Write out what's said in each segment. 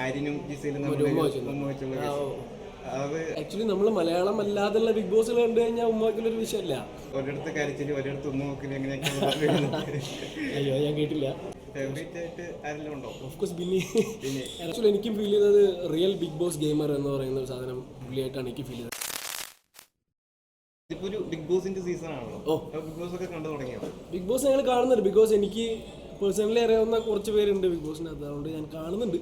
ആര്യനും ജിസയിലും actually നമ്മൾ Malayalam അല്ലാതുള്ള big boss കണ്ടു കഴിഞ്ഞാൽ ഉമ്മാക്കുള്ളൊരു വിഷയമല്ല. ഒരിടത്ത് കരച്ചില് ഒരിടത്ത് ഉമ്മോക്കില് എങ്ങനെയൊക്കെയാണ് അയ്യോ ഞാൻ കേട്ടില്ല. ഫേവറേറ്റ് ആയിട്ട് ആരെല്ലാം ഉണ്ടോ? Of course Binny. ആക്ച്വലി എനിക്കും ഫീൽ ചെയ്തത് റിയൽ ബിഗ് ബോസ് ഗെയിമർ എന്ന് പറയുന്ന ഒരു സാധനം പുള്ളിയായിട്ടാണ് എനിക്ക് ഫീൽ ചെയ്തത്. ഇപ്പൊ ഒരു ബിഗ് ബോസിന്റെ സീസൺ ആണല്ലോ, ബിഗ് ബോസ് ഒക്കെ കണ്ടു തുടങ്ങിയോ? ബിഗ് ബോസ് ഞങ്ങൾ കാണുന്നുണ്ട്. ബിഗ് ബോസ് എനിക്ക് പേഴ്സണലി അറിയാവുന്ന കുറച്ച് പേരുണ്ട് ബിഗ് ബോസിനകത്ത്, അതുകൊണ്ട് ഞാൻ കാണുന്നുണ്ട്.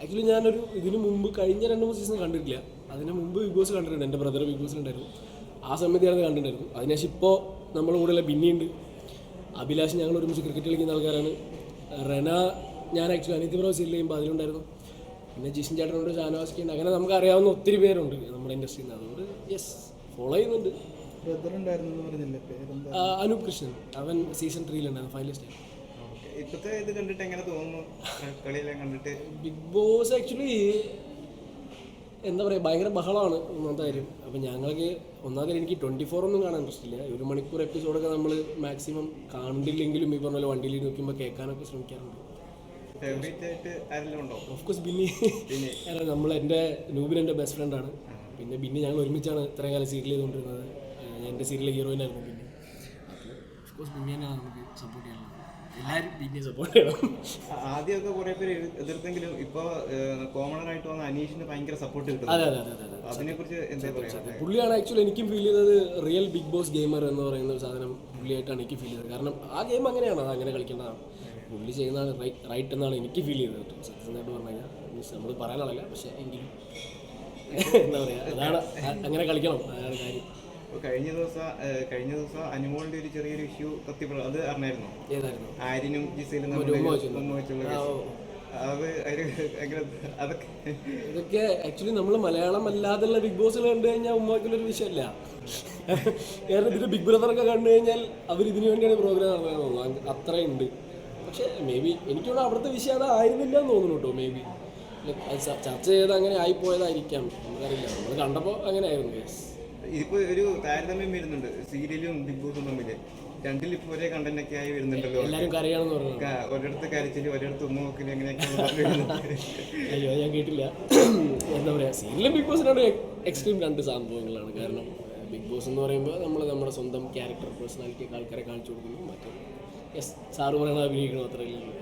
ആക്ച്വലി ഞാനൊരു ഇതിന് മുമ്പ് കഴിഞ്ഞ 2-3 സീസൺ കണ്ടിട്ടില്ല. അതിന് മുമ്പ് ബിഗ് ബോസ് കണ്ടിട്ടുണ്ട്. എൻ്റെ ബ്രദർ ബിഗ് ബോസിലുണ്ടായിരുന്നു, ആ സമയത്ത് ഞാനത് കണ്ടിട്ടുണ്ടായിരുന്നു. അതിനുശേഷം ഇപ്പോൾ നമ്മുടെ കൂടെയുള്ള ബിന്നിയുണ്ട്, അഭിലാഷ്, ഞങ്ങൾ ഒരുമിച്ച് ക്രിക്കറ്റ് കളിക്കുന്ന ആൾക്കാരാണ്. റെന ഞാൻ ആക്ച്വലി അനിത്യ പ്രോ സീരിയൽ ചെയ്യുമ്പോൾ അതിലുണ്ടായിരുന്നു. പിന്നെ ജിഷൻ ചേട്ടനുണ്ട്, ഷാനവാസ്കി ഉണ്ട്. അങ്ങനെ നമുക്ക് അറിയാവുന്ന ഒത്തിരി പേരുണ്ട് നമ്മുടെ ഇൻഡസ്ട്രിയിൽ നിന്ന്. അതുകൊണ്ട് യെസ് ഫോളോ ചെയ്യുന്നുണ്ട്. അനൂപ് കൃഷ്ണൻ, അവൻ സീസൺ 3 ഫൈനലിസ്റ്റ്. ഇപ്പോഴത്തെ ഇത് കണ്ടിട്ട് എങ്ങനെ തോന്നുന്നു? കളിയെല്ലാം കണ്ടിട്ട് ബിഗ് ബോസ് ആക്ച്വലി എന്താ പറയുക, ഭയങ്കര ബഹളമാണ് ഒന്നാമത്തെ കാര്യം. അപ്പം ഞങ്ങൾക്ക് ഒന്നാമത്തെ എനിക്ക് 24 ഒന്നും കാണാൻ ഇൻട്രസ്റ്റ് ഇല്ല. 1 മണിക്കൂർ എപ്പിസോഡൊക്കെ നമ്മൾ മാക്സിമം കണ്ടില്ലെങ്കിലും ഈ പറഞ്ഞ വണ്ടിയിൽ നോക്കുമ്പോൾ കേൾക്കാനൊക്കെ ശ്രമിക്കാറുണ്ട്. ഫേവറേറ്റ് ആയിട്ട് ആരെല്ലാം ഉണ്ടോ? Of course Binny. നമ്മൾ എൻ്റെ നൂബിൻ എൻ്റെ ബെസ്റ്റ് ഫ്രണ്ടാണ്. പിന്നെ ബിന്നി ഞങ്ങൾ ഒരുമിച്ചാണ് ഇത്രയും കാലം സീരിയൽ ചെയ്തുകൊണ്ടിരുന്നത്. എൻ്റെ സീരിയലിലെ ഹീറോയിനായിരുന്നു ബിന്നി. അപ്പോൾ ഓഫ് കോഴ്സ് ബിന്നി തന്നെയാണ് നമുക്ക് സപ്പോർട്ട് ചെയ്യാനുള്ളത്. എല്ലാവരും ബിന്നിയെ സപ്പോർട്ട് ചെയ്യണം. ആദ്യമൊക്കെ കുറെ പേര് എതിർത്തെങ്കിലും ഇപ്പോൾ കോമണർ ആയിട്ട് വന്ന അനീഷിന് ഭയങ്കര സപ്പോർട്ട് കിട്ടും. അതെ അതെ അതെ അതിനെ കുറിച്ച് എന്താ പറയുക? പുള്ളിയാണ് ആക്ച്വലി എനിക്കും ഫീൽ ചെയ്തത് റിയൽ ബിഗ് ബോസ് ഗെയിമർ എന്ന് പറയുന്ന ഒരു സാധനം പുള്ളിയായിട്ടാണ് എനിക്ക് ഫീൽ ചെയ്തത്. കാരണം ആ ഗെയിം അങ്ങനെയാണ്, അത് അങ്ങനെ കളിക്കേണ്ടതാണ്. പുള്ളി ചെയ്യുന്നതാണ് റൈറ്റ് എന്നാണ് എനിക്ക് ഫീൽ ചെയ്തത്. സത്യസന്ധമായിട്ട് പറഞ്ഞു കഴിഞ്ഞാൽ മീൻസ് നമ്മൾ പറയാനാണല്ല, പക്ഷേ എങ്കിലും എന്താ പറയുക, അതാണ് അങ്ങനെ കളിക്കണം, അതാണ് കാര്യം. കഴിഞ്ഞ ദിവസം അനുമോളിന്റെ ഒരു ചെറിയൊരു ഇഷ്യൂ കത്തിപ്പോ അത് അറിഞ്ഞായിരുന്നു. ഏതായിരുന്നു? ആര്യനും ജിസയിലും ഇതൊക്കെ ആക്ച്വലി നമ്മൾ മലയാളം അല്ലാതുള്ള ബിഗ് ബോസ് കണ്ടു കഴിഞ്ഞാൽ ഉമ്മാക്കുള്ളൊരു വിഷയമല്ല. കാരണം ഇതിന്റെ ബിഗ് ബ്രദറൊക്കെ കണ്ടു കഴിഞ്ഞാൽ അവർ ഇതിനു വേണ്ടിയാണ് പ്രോഗ്രാം നടത്താൻ തോന്നുന്നു, അത്രയുണ്ട്. പക്ഷെ മേ ബി എനിക്കുള്ള അവിടുത്തെ വിഷയം അതായിരുന്നില്ല എന്ന് തോന്നുന്നു കേട്ടോ. മേ ബി ചർച്ച ചെയ്ത് അങ്ങനെ ആയിപ്പോയതായിരിക്കാം, നമുക്കറിയില്ല. നമ്മൾ കണ്ടപ്പോൾ അങ്ങനെ ആയിരുന്നു. ഇതിപ്പോ ഒരു താരതമ്യം വരുന്നുണ്ട് സീരിയലും ബിഗ് ബോസും തമ്മില്. രണ്ടിൽ ഇപ്പൊ ഒരേ കണ്ടന്റ് ഒക്കെ ആയി വരുന്നുണ്ടല്ലോ. എല്ലാവരും കരയാണെന്ന് പറഞ്ഞു. ഒരിടത്ത് കരച്ചില് ഒരിടത്ത് ഉമ്മോക്കില് എങ്ങനെയൊക്കെയാണ്. അയ്യോ ഞാൻ കേട്ടില്ല. എന്താ പറയുക, സീരിയലും ബിഗ് ബോസിനോട് എക്സ്ട്രീം 2 സംഭവങ്ങളാണ്. കാരണം ബിഗ് ബോസ് എന്ന് പറയുമ്പോൾ നമ്മൾ നമ്മുടെ സ്വന്തം ക്യാരക്ടർ പേഴ്സണാലിറ്റി ഒക്കെ ആൾക്കാരെ കാണിച്ചു കൊടുക്കുന്നു. മറ്റേ യെസ് സാറ് പറയണത് അഭിനയിക്കണം, അത്രയല്ലേ.